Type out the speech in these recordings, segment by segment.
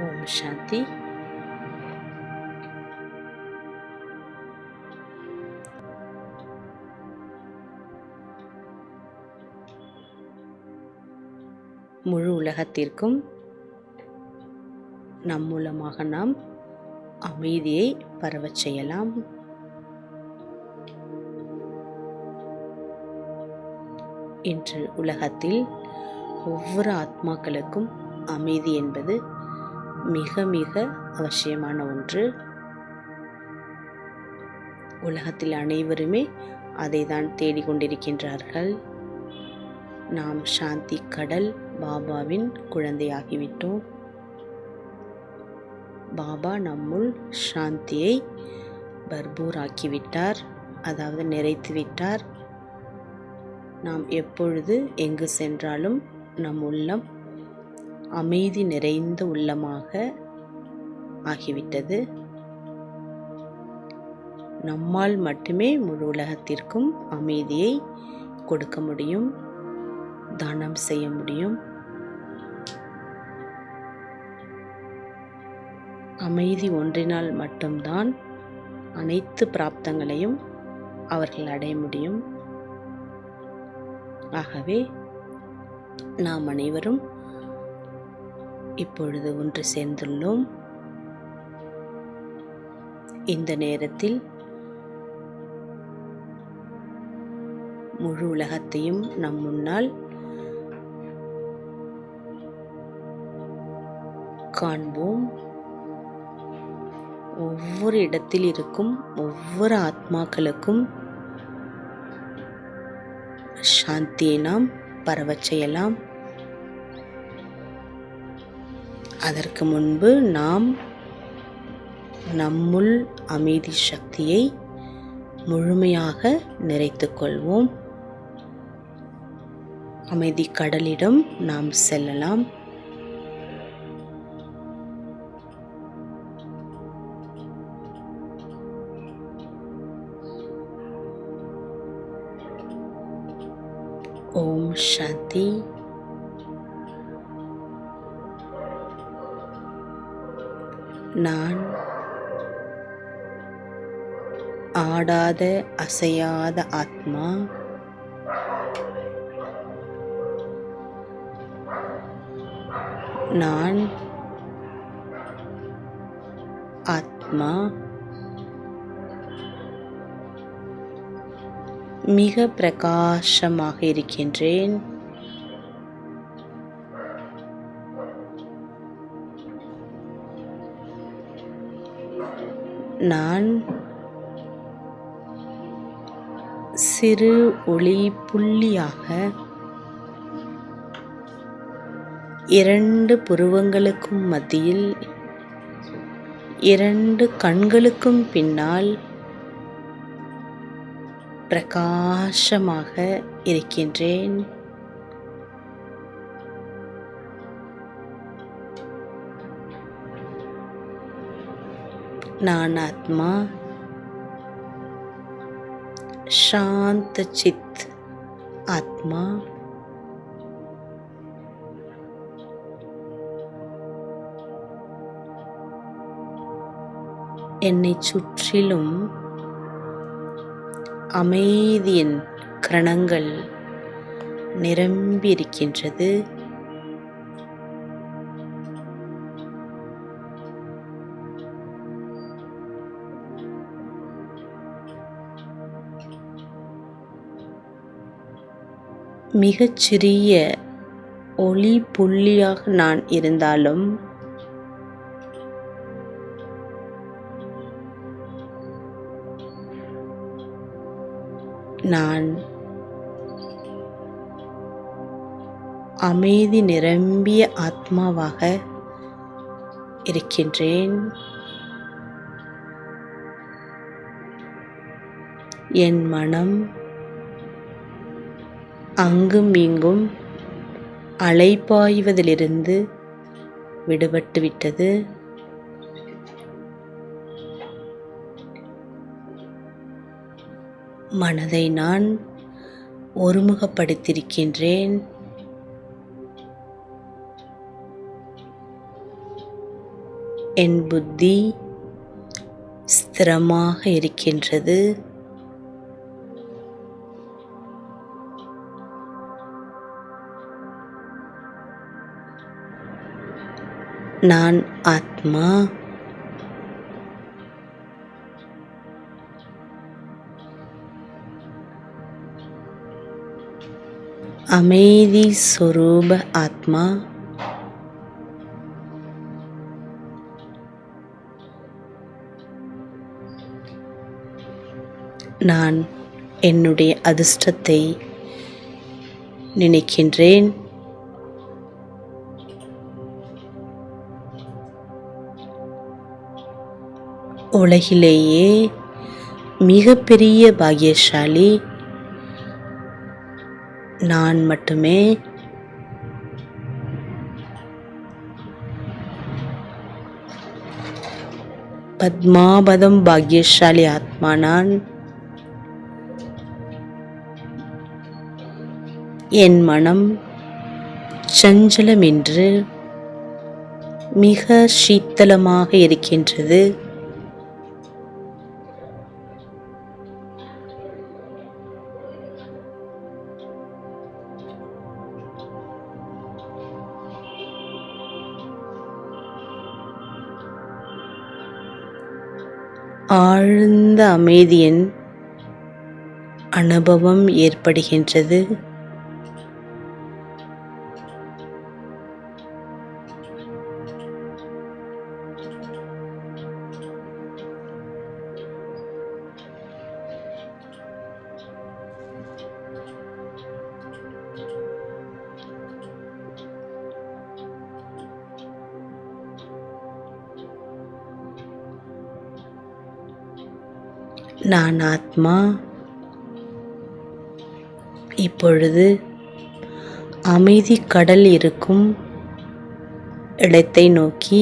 ஓம் சாந்தி. முழு உலகத்திற்கும் நம் மூலமாக நாம் அமைதியை பரவச் செய்யலாம். இன்று உலகத்தில் ஒவ்வொரு ஆத்மாக்களுக்கும் அமைதி என்பது மிக மிக அவசியமான ஒன்று. உலகத்தில் அனைவருமே அதை தான் தேடிக்கொண்டிருக்கின்றார்கள். நாம் சாந்தி கடல் பாபாவின் குழந்தையாகிவிட்டோம். பாபா நம்முள் சாந்தியை பர்பூராக்கிவிட்டார், அதாவது நிறைத்துவிட்டார். நாம் எப்பொழுது எங்கு சென்றாலும் நம் உள்ளம் அமைதி நிறைந்த உள்ளமாக ஆகிவிட்டது. நம்மால் மட்டுமே முழு உலகத்திற்கும் அமைதியை கொடுக்க முடியும், தானம் செய்ய முடியும். அமைதி ஒன்றினால் மட்டும்தான் அனைத்து பிராப்தங்களையும் அவர்கள் அடைய முடியும். ஆகவே நாம் அனைவரும் இப்பொழுது ஒன்று சேர்ந்துள்ளோம். இந்த நேரத்தில் முழு உலகத்தையும் நம் முன்னால் காண்போம். ஒவ்வொரு இடத்தில் இருக்கும் ஒவ்வொரு ஆத்மாக்களுக்கும் சாந்தியை நாம் பரவச் செய்யலாம். அதற்கு முன்பு நாம் நம்முள் அமைதி சக்தியை முழுமையாக நிறைத்துக் கொள்வோம். அமைதி கடலிடம் நாம் செல்லலாம். ஓம் சாந்தி. நான் ஆடாத அசையாத ஆத்மா. நான் ஆத்மா. மிக பிரகாசமாக இருக்கின்றேன். நான் சிறு ஒளி புள்ளியாக இரண்டு புருவங்களுக்கும் மத்தியில், இரண்டு கண்களுக்கும் பின்னால் பிரகாசமாக இருக்கின்றேன். நான் ஆத்மா, சாந்த சித் ஆத்மா. என்னை சுற்றிலும் அமைதியின் கிரணங்கள் நிரம்பியிருக்கின்றது. மிகச்சிறிய ஒளி புள்ளியாக நான் இருந்தாலும் நான் அமைதி நிரம்பிய ஆத்மாவாக இருக்கின்றேன். என் மனம் அங்கும் இங்கும் அலைபாய்வதிலிருந்து விடுபட்டு விட்டது. மனதை நான் ஒருமுகப்படுத்தியிருக்கின்றேன். என் புத்தி ஸ்திரமாக இருக்கின்றது. நான் ஆத்மா. அமைதி சொரூப ஆத்மா. நான் என்னுடைய அதிர்ஷ்டத்தை நினைக்கின்றேன். உலகிலேயே மிகப்பெரிய பாக்கியசாலி நான் மட்டுமே. பத்மாபதம் பாக்கியசாலி ஆத்மா நான். என் மனம் சஞ்சலமின்றி மிக சீத்தளமாக இருக்கின்றது. ஆழ்ந்த அமைதியின் அனுபவம் ஏற்படுகின்றது. நான் ஆத்மா. இப்பொழுது அமைதி கடல் இருக்கும் இடத்தை நோக்கி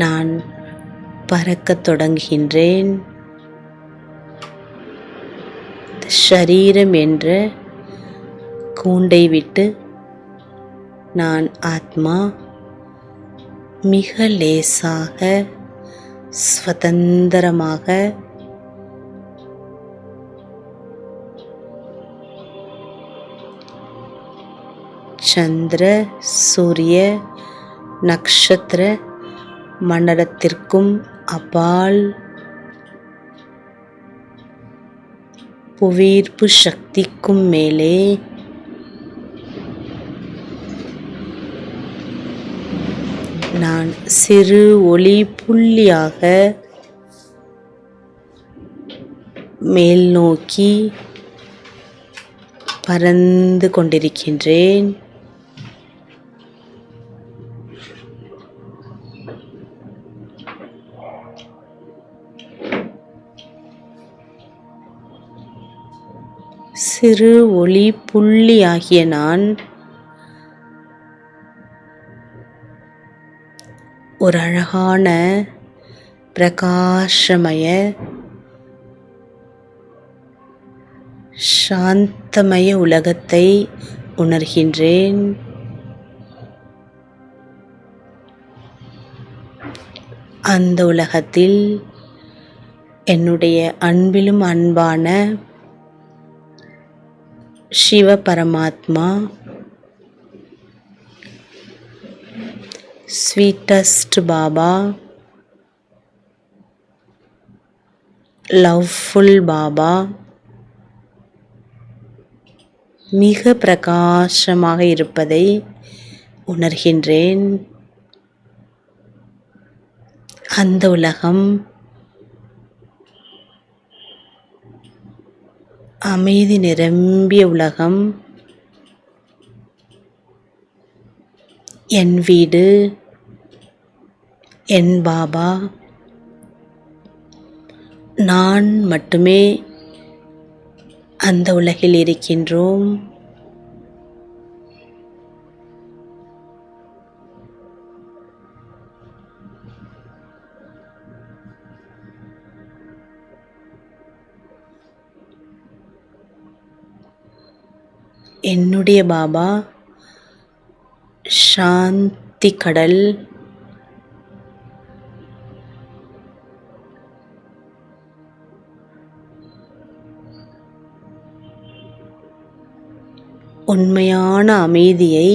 நான் பறக்கத் தொடங்குகின்றேன். ஷரீரம் என்ற கூண்டை விட்டு நான் ஆத்மா மிக லேசாக சுதந்திரமாக சந்திர சூரிய நக்ஷத்திர மண்டலத்திற்கும் அப்பால் புவியீர்ப்பு சக்திக்கும் மேலே நான் சிறு ஒளி புள்ளியாக மேல் நோக்கி பறந்து கொண்டிருக்கின்றேன். சிறு ஒளி புள்ளியாகிய நான் ஒரு அழகான பிரகாசமய சாந்தமய உலகத்தை உணர்கின்றேன். அந்த உலகத்தில் என்னுடைய அன்பிலும் அன்பான சிவ பரமாத்மா, ஸ்வீட்டஸ்ட் பாபா, லவ்ஃபுல் பாபா, மிக பிரகாசமாக இருப்பதை உணர்கின்றேன். அந்த உலகம் அமைதி நிரம்பிய உலகம். என் வீடு, என் பாபா, நான் மட்டுமே அந்த உலகில் இருக்கின்றோம். என்னுடைய பாபா சாந்தி கடல். உண்மையான அமைதியை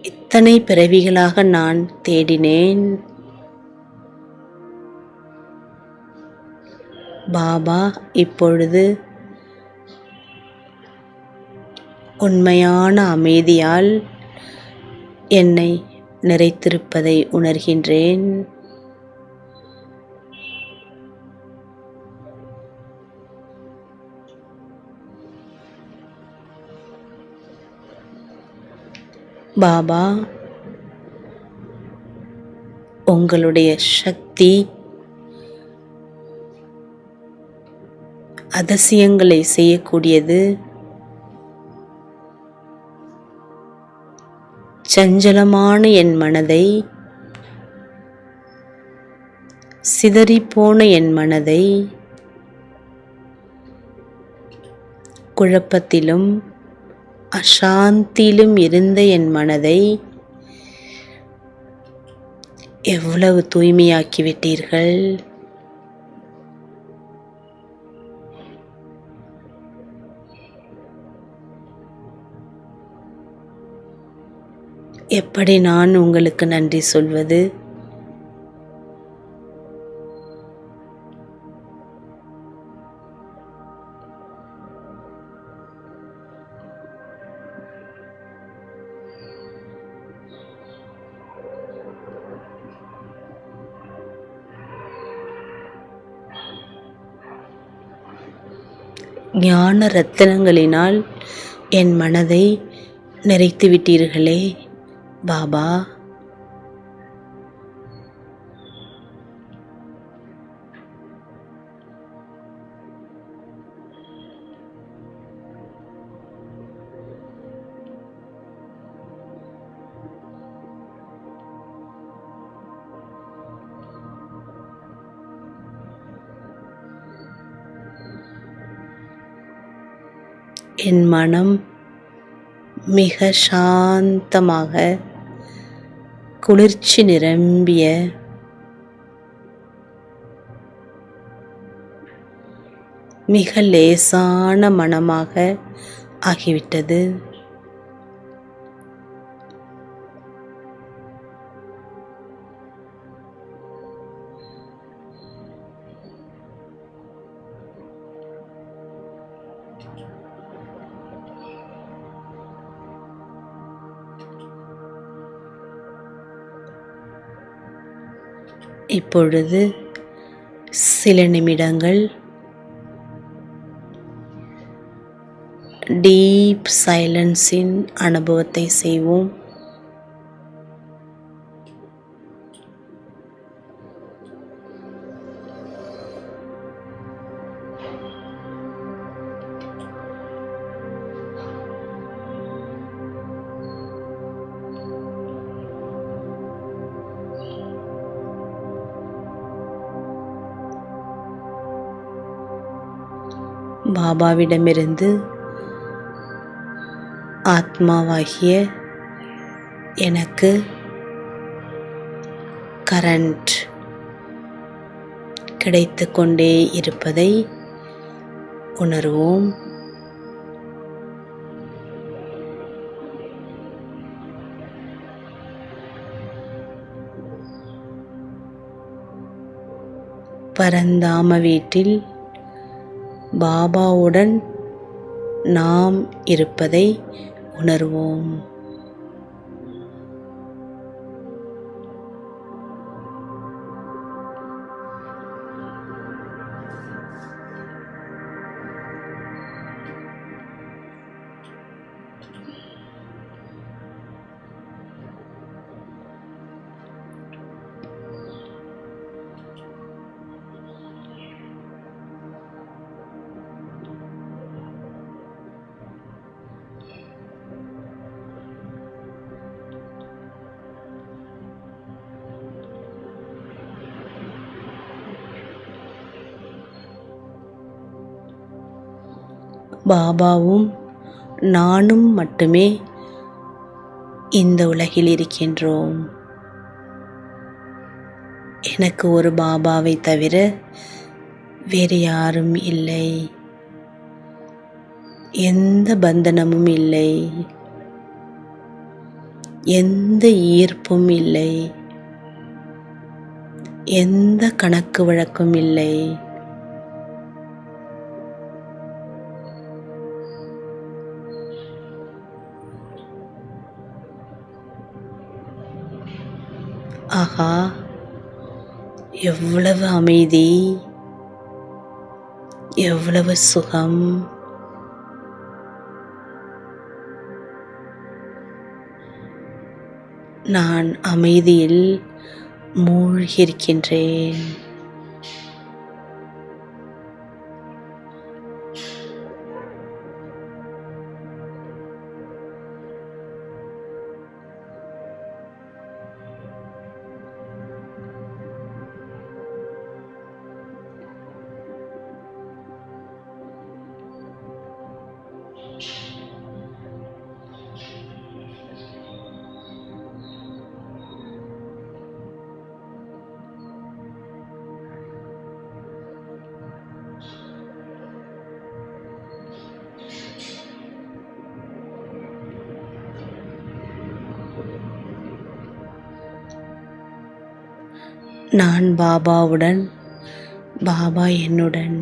இத்தனை பிறவிகளாக நான் தேடினேன். பாபா இப்பொழுது உண்மையான அமைதியால் என்னை நிறைத்திருப்பதை உணர்கின்றேன். பாபா, உங்களுடைய சக்தி அதிசயங்களை செய்யக்கூடியது. சஞ்சலமான என் மனதை, சிதறிப்போன என் மனதை, குழப்பத்திலும் அசாந்தியிலும் இருந்த என் மனதை எவ்வளவு தூய்மையாக்கிவிட்டீர்கள். எப்படி நான் உங்களுக்கு நன்றி சொல்வது? ஞான ரத்தினங்களினால் என் மனதை நிறைத்து விட்டீர்களே பாபா. என் மனம் மிக சாந்தமாக, குளிர்ச்சி நிரம்பிய மிக லேசான மனமாக ஆகிவிட்டது. இப்பொழுது சில நிமிடங்கள் டீப் சைலன்ஸின் அனுபவத்தை செய்வோம். பாபாவிடமிருந்து ஆத்மாவாகிய எனக்கு கரண்ட் கிடைத்து கொண்டே இருப்பதை உணர்வோம். பரந்தாம வீட்டில் பாபாவுடன் நாம் இருப்பதை உணர்வோம். பாபாவும் நானும் மட்டுமே இந்த உலகில் இருக்கின்றோம். எனக்கு ஒரு பாபாவை தவிர வேறு யாரும் இல்லை. எந்த பந்தனமும் இல்லை, எந்த ஈர்ப்பும் இல்லை, எந்த கணக்கு வழக்கும் இல்லை. ஆஹா, எவ்வளவு அமைதி, எவ்வளவு சுகம். நான் அமைதியில் மூழ்கியிருக்கின்றேன். நான் பாபாவுடன், பாபா என்னுடன்.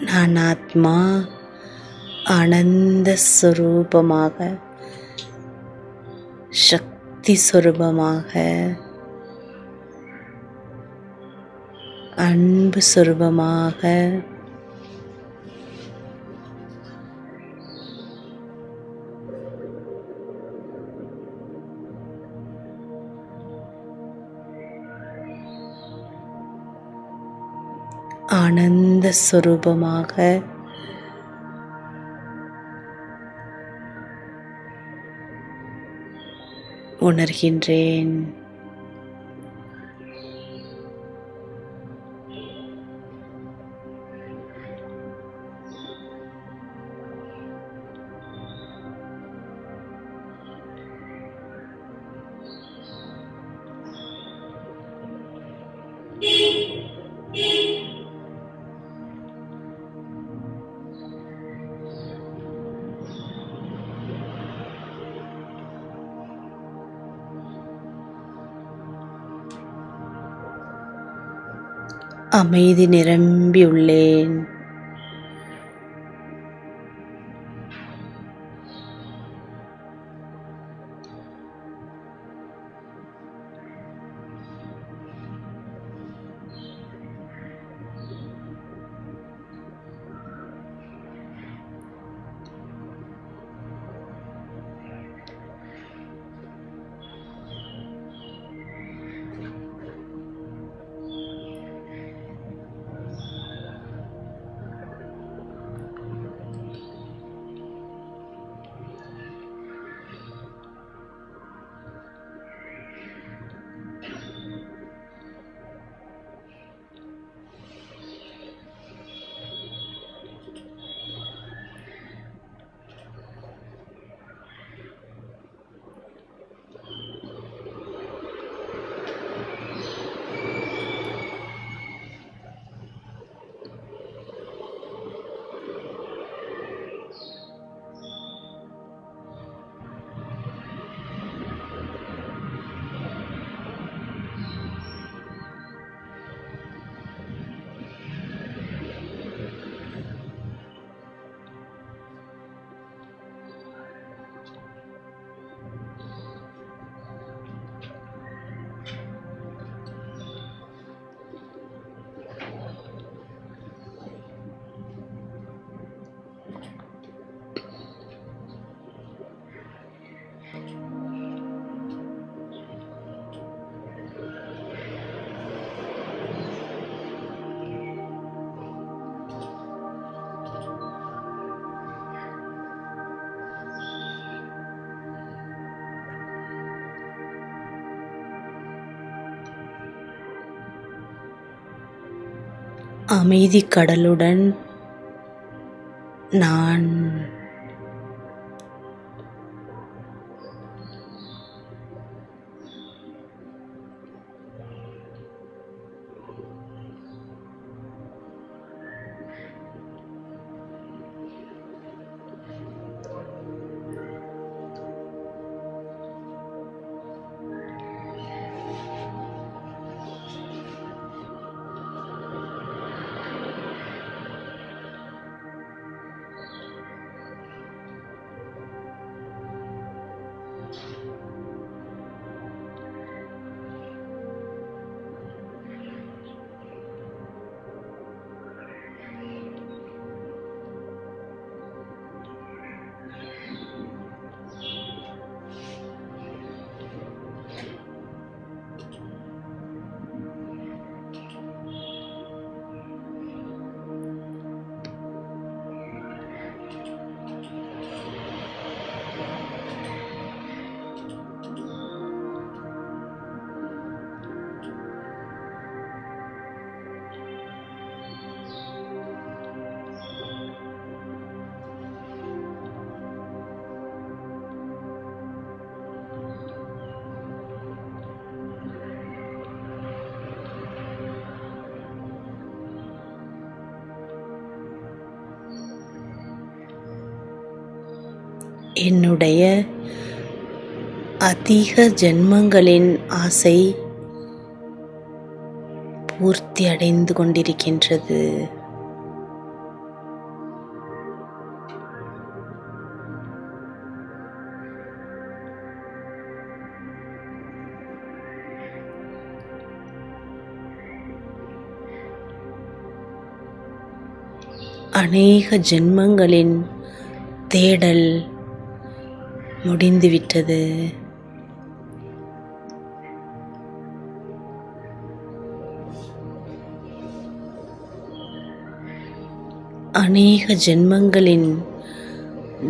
நான் ஆத்மா ஆனந்த ஸ்வரூபமாக, சக்தி ஸ்வரூபமாக, அன்பு ஸ்வரூபமாக, ஆனந்த ஸ்வரூபமாக உணர்கின்றேன். அமைதி நிரம்பியுள்ளேன். அமைதி கடலுடன் நான் என்னுடைய அதிக ஜென்மங்களின் ஆசை பூர்த்தி அடைந்து கொண்டிருக்கின்றது. அநேக ஜென்மங்களின் தேடல் முடிந்துவிட்டது. அநேக ஜென்மங்களின்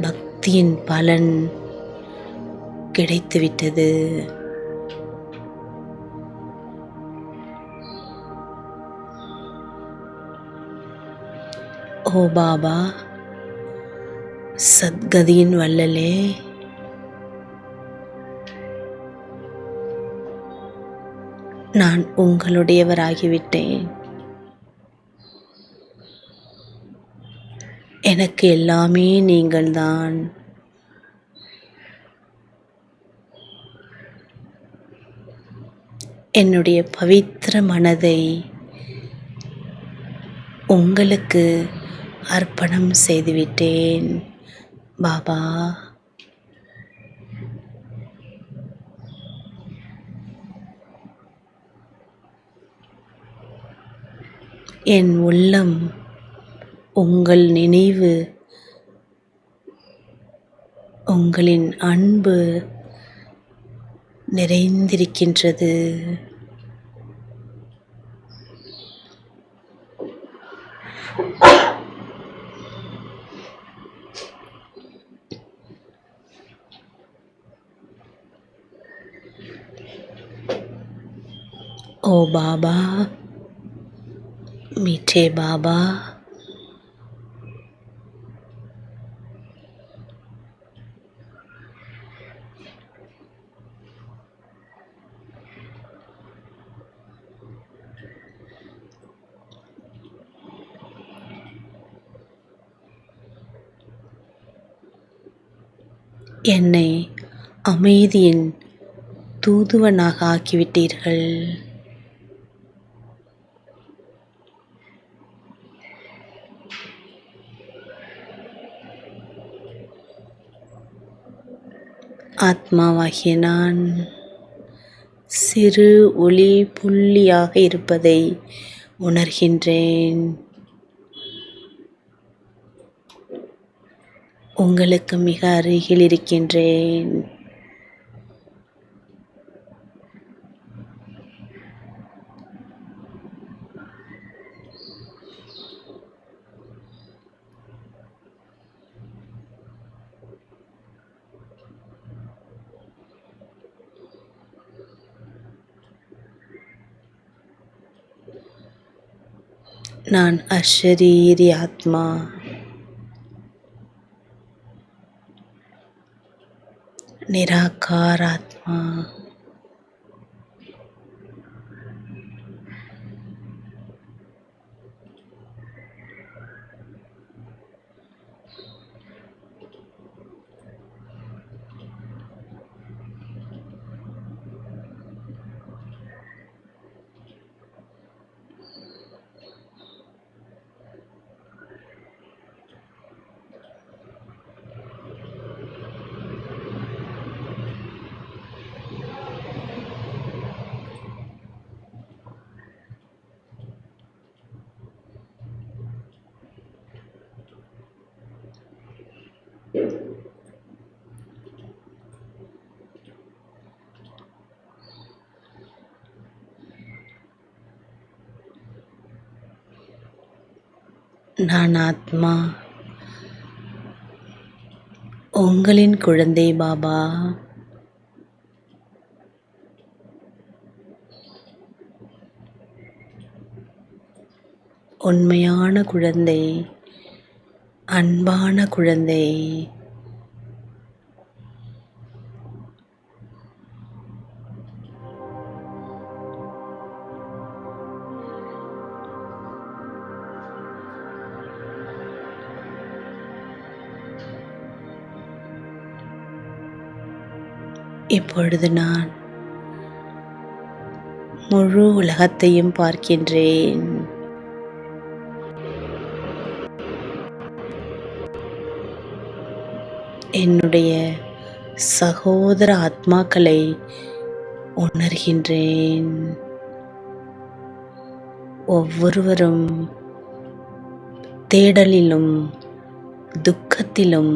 பக்தியின் பலன் கிடைத்துவிட்டது. ஓ பாபா, சத்கதியின் வள்ளலே, நான் உங்களுடையவராகிவிட்டேன். எனக்கு எல்லாமே நீங்கள்தான். என்னுடைய பவித்திர மனதை உங்களுக்கு அர்ப்பணம் செய்துவிட்டேன் பாபா. என் உள்ளம் உங்கள் நினைவு, உங்களின் அன்பு நிறைந்திருக்கின்றது. ओ बाबा, मीठे बाबा, என்னை அமைதியின் தூதுவனாக ஆக்கிவிட்டீர்கள். ஆத்மாவாகிய நான் சிறு ஒளி புள்ளியாக இருப்பதை உணர்கின்றேன். உங்களுக்கு மிக அருகில் இருக்கின்றேன். நான் அஷரீரி ஆத்மா. நிராகார ஆத்மா. நான் ஆத்மா, உங்களின் குழந்தை பாபா. உண்மையான குழந்தை, அன்பான குழந்தை. இப்பொழுது நான் முழு உலகத்தையும் பார்க்கின்றேன். என்னுடைய சகோதர ஆத்மாக்களை உணர்கின்றேன். ஒவ்வொருவரும் தேடலிலும், துக்கத்திலும்,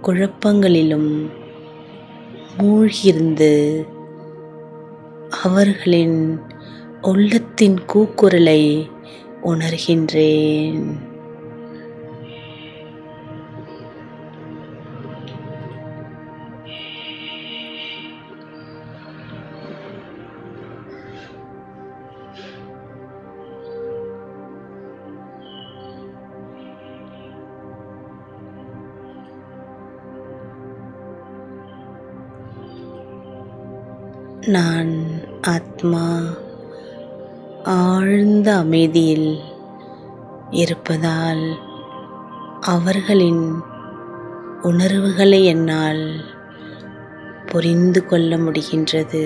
குழப்பங்களிலும் மூழ்கியிருந்து அவர்களின் உள்ளத்தின் கூக்குரலை உணர்கின்றேன். நான் ஆத்மா ஆழ்ந்த அமைதியில் இருப்பதால் அவர்களின் உணர்வுகளை என்னால் புரிந்து கொள்ள முடிகின்றது.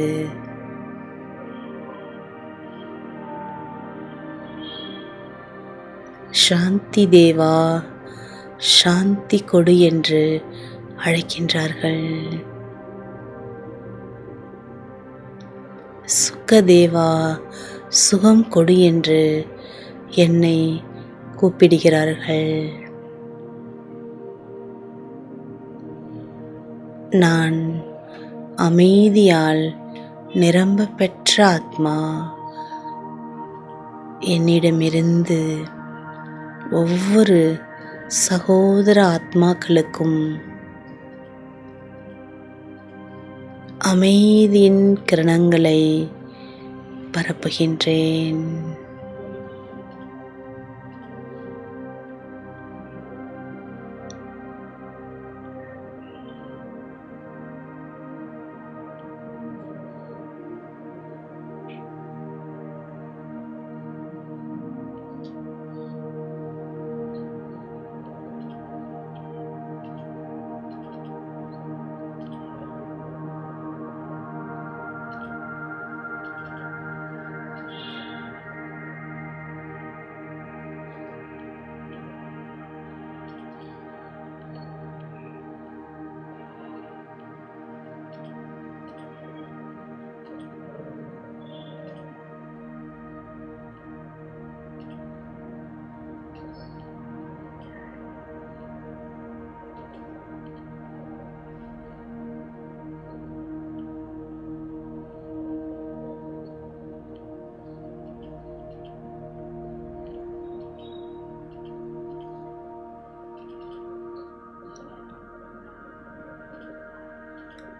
சாந்தி தேவா, சாந்தி கொடு என்று அழைக்கின்றார்கள். சுகதேவா, சுகம் கொடு என்று என்னை கூப்பிடுகிறார்கள். நான் அமைதியால் நிரம்ப பெற்ற ஆத்மா. என்னிடமிருந்து ஒவ்வொரு சகோதர ஆத்மாக்களுக்கும் அமைதியின் கிரணங்களை பரப்புகின்றேன்.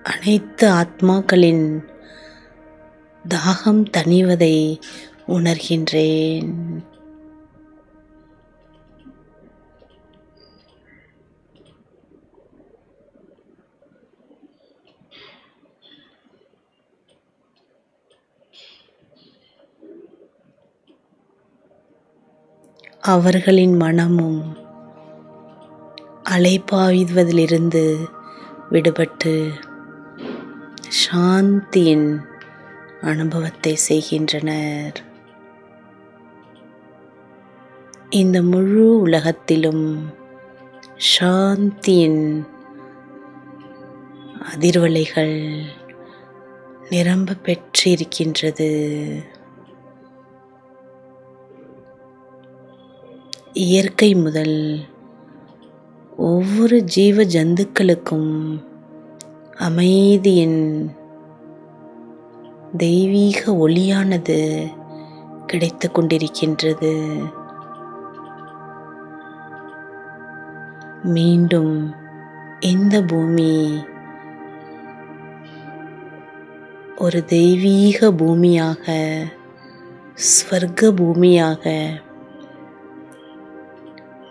அனைத்து ஆத்மாக்களின் தாகம் தணிவதை உணர்கின்றேன். அவர்களின் மனமும் அலைபாய்வதிலிருந்து விடுபட்டு சாந்தியின் அனுபவத்தை செய்கின்றனர். இந்த முழு உலகத்திலும் சாந்தியின் அதிர்வலைகள் நிரம்ப பெற்றிருக்கின்றது. இயற்கை முதல் ஒவ்வொரு ஜீவ ஜந்துக்களுக்கும் அமைதியின் தெய்வீக ஒளியானது கிடைத்து கொண்டிருக்கின்றது. மீண்டும் இந்த பூமி ஒரு தெய்வீக பூமியாக, ஸ்வர்க்க பூமியாக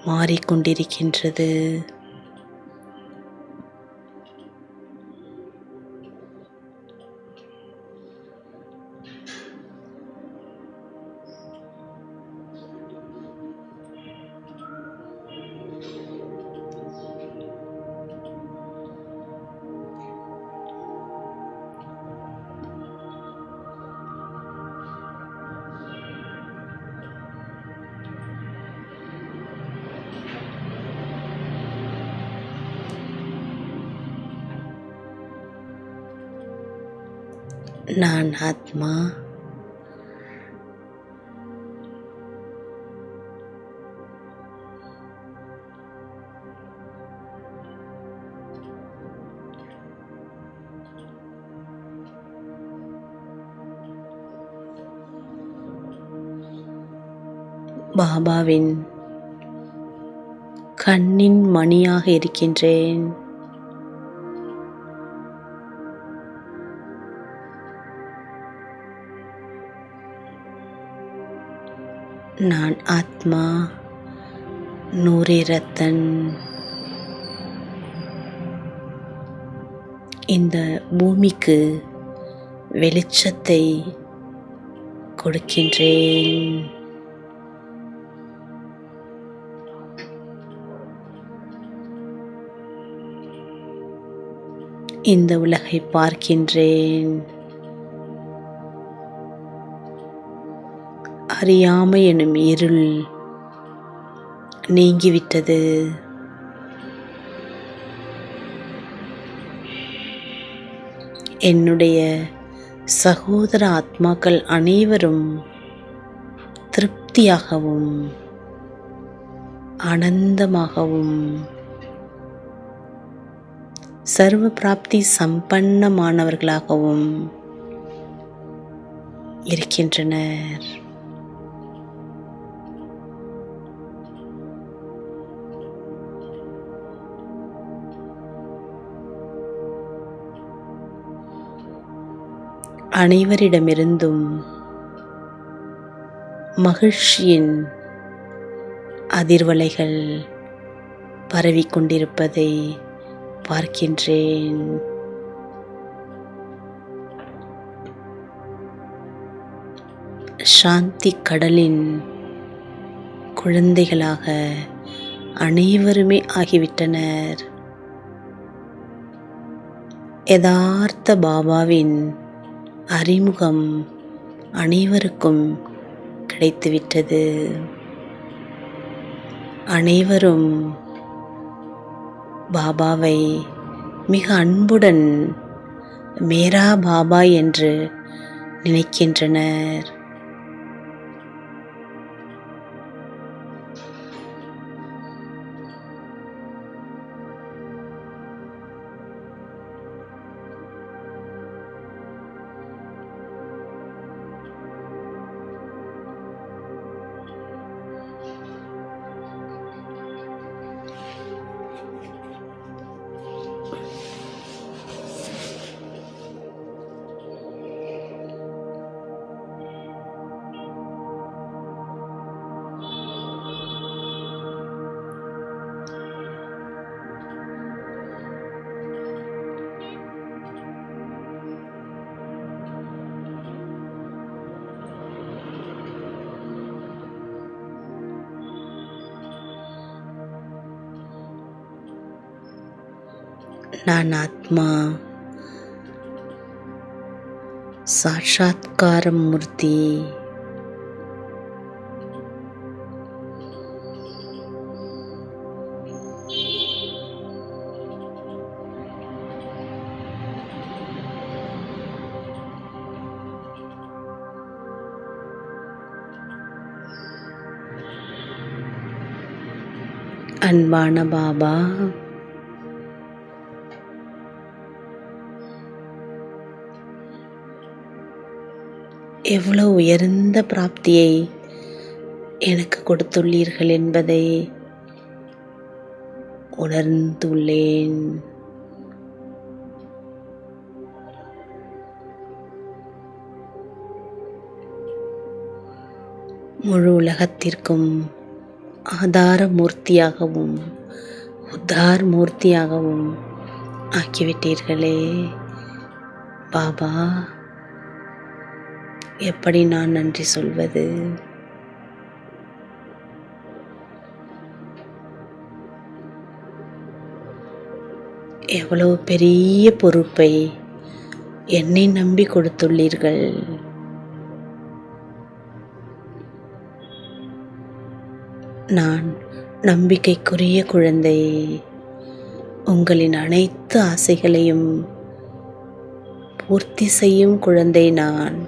மாறிக்கொண்டிருக்கின்றது. நான் ஆத்மா, பாபாவின் கண்ணின் மணியாக இருக்கின்றேன். நான் ஆத்மா, நூரே ரத்தன். இந்த பூமிக்கு வெளிச்சத்தை கொடுக்கின்றேன். இந்த உலகை பார்க்கின்றேன். அறியாமை எனும் இருள் நீங்கிவிட்டது. என்னுடைய சகோதர ஆத்மாக்கள் அனைவரும் திருப்தியாகவும் ஆனந்தமாகவும் சர்வ பிராப்தி சம்பன்னமானவர்களாகவும் இருக்கின்றனர். அனைவரிடமிருந்தும் மகிழ்ச்சியின் அதிர்வலைகள் பரவிக்கொண்டிருப்பதை பார்க்கின்றேன். சாந்தி கடலின் குழந்தைகளாக அனைவருமே ஆகிவிட்டனர். யதார்த்த பாபாவின் அறிமுகம் அனைவருக்கும் கிடைத்துவிட்டது. அனைவரும் பாபாவை மிக அன்புடன் மேரா பாபா என்று நினைக்கின்றனர். நான் ஆத்மா, சாட்சாத்காரம் மூர்த்தி. அன்பான பாபா, எவ்வளவு உயர்ந்த பிராப்தியை எனக்கு கொடுத்துள்ளீர்கள் என்பதை உணர்ந்துள்ளேன். முழு உலகத்திற்கும் ஆதார மூர்த்தியாகவும் உத்தார் மூர்த்தியாகவும் ஆக்கிவிட்டீர்களே பாபா, எப்படி நான் நன்றி சொல்வது? எவ்வளவு பெரிய பொறுப்பை என்னை நம்பி கொடுத்துள்ளீர்கள். நான் நம்பிக்கைக்குரிய குழந்தை. உங்களின் அனைத்து ஆசைகளையும் பூர்த்தி செய்யும் குழந்தை நான்.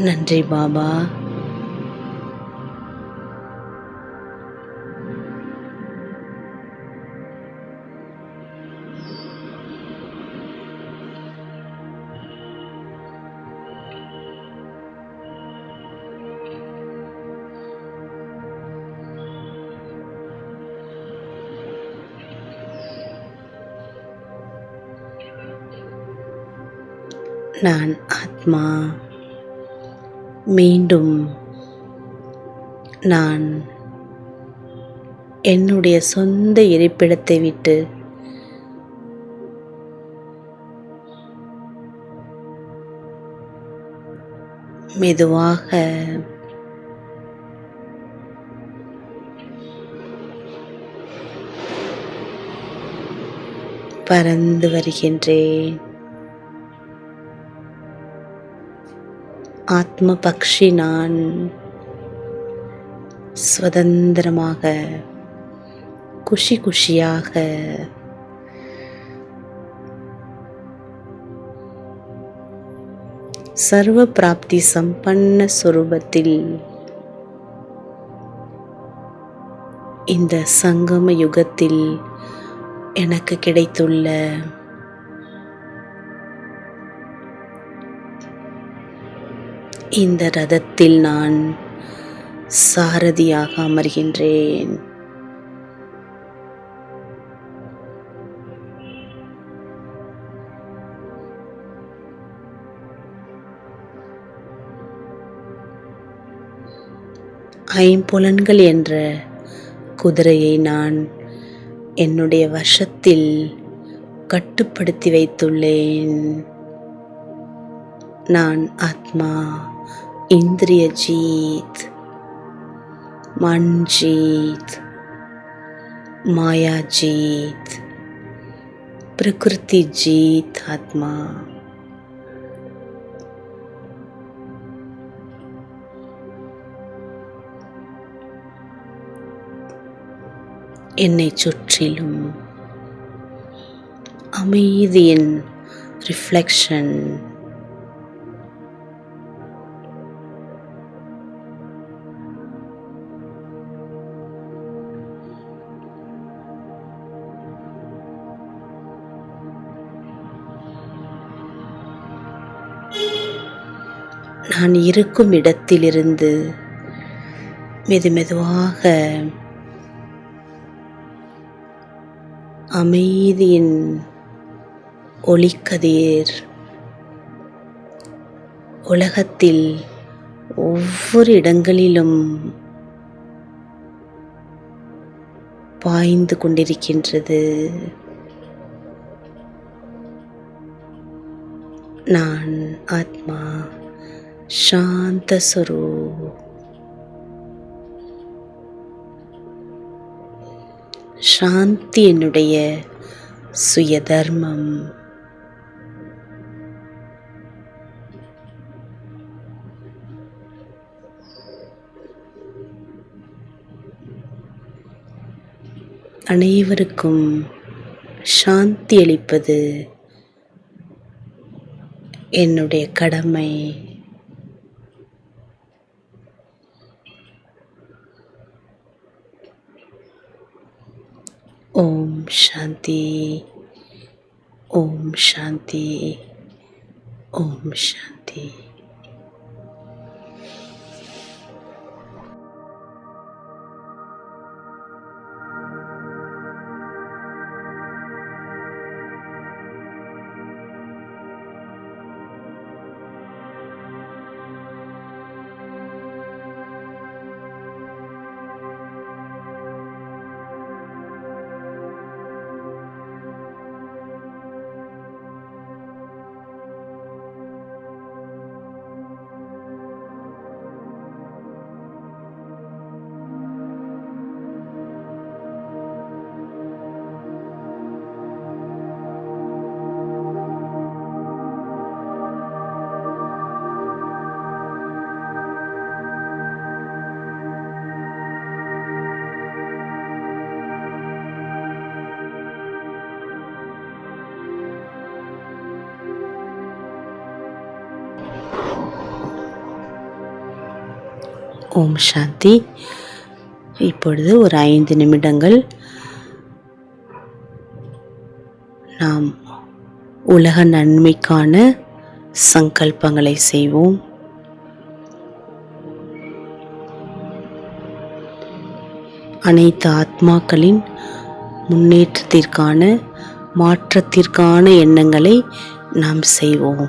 நன்றி பாபா. நான் ஆத்மா. மீண்டும் நான் என்னுடைய சொந்த இருப்பிடத்தை விட்டு மெதுவாக பறந்து வருகின்றேன். ஆத்ம பக்ஷி நான். சுதந்திரமாக குஷி குஷியாக சர்வ பிராப்தி சம்பன்ன ஸ்வரூபத்தில் இந்த சங்கம யுகத்தில் எனக்கு கிடைத்துள்ள இந்த ரதத்தில் நான் சாரதியாக அமர்கின்றேன். ஐம்புலன்கள் என்ற குதிரையை நான் என்னுடைய வசத்தில் கட்டுப்படுத்தி வைத்துள்ளேன். நான் ஆத்மா, இந்திரிய ஜீத், மன் ஜீத், மாயா ஜீத், பிரகிருதி ஜீத் ஆத்மா. என்னை சுற்றிலும் அமைதியின் ரிஃப்ளெக்ஷன். நான் இருக்கும் இடத்திலிருந்து மெதுமெதுவாக அமைதியின் ஒளிக்கதிர் உலகத்தில் ஒவ்வொரு இடங்களிலும் பாய்ந்து கொண்டிருக்கின்றது. நான் ஆத்மா சாந்த ஸ்வரூப். சாந்தி என்னுடைய சுய தர்மம். அனைவருக்கும் சாந்தி அளிப்பது என்னுடைய கடமை. ஓம் சாந்தி, ஓம் சாந்தி, ஓம் சாந்தி. ஓம் சாந்தி. இப்பொழுது ஒரு 5 நிமிடங்கள் நாம் உலக நன்மைக்கான சங்கல்பங்களை செய்வோம். அனைத்து ஆத்மாக்களின் முன்னேற்றத்திற்கான மாற்றத்திற்கான எண்ணங்களை நாம் செய்வோம்.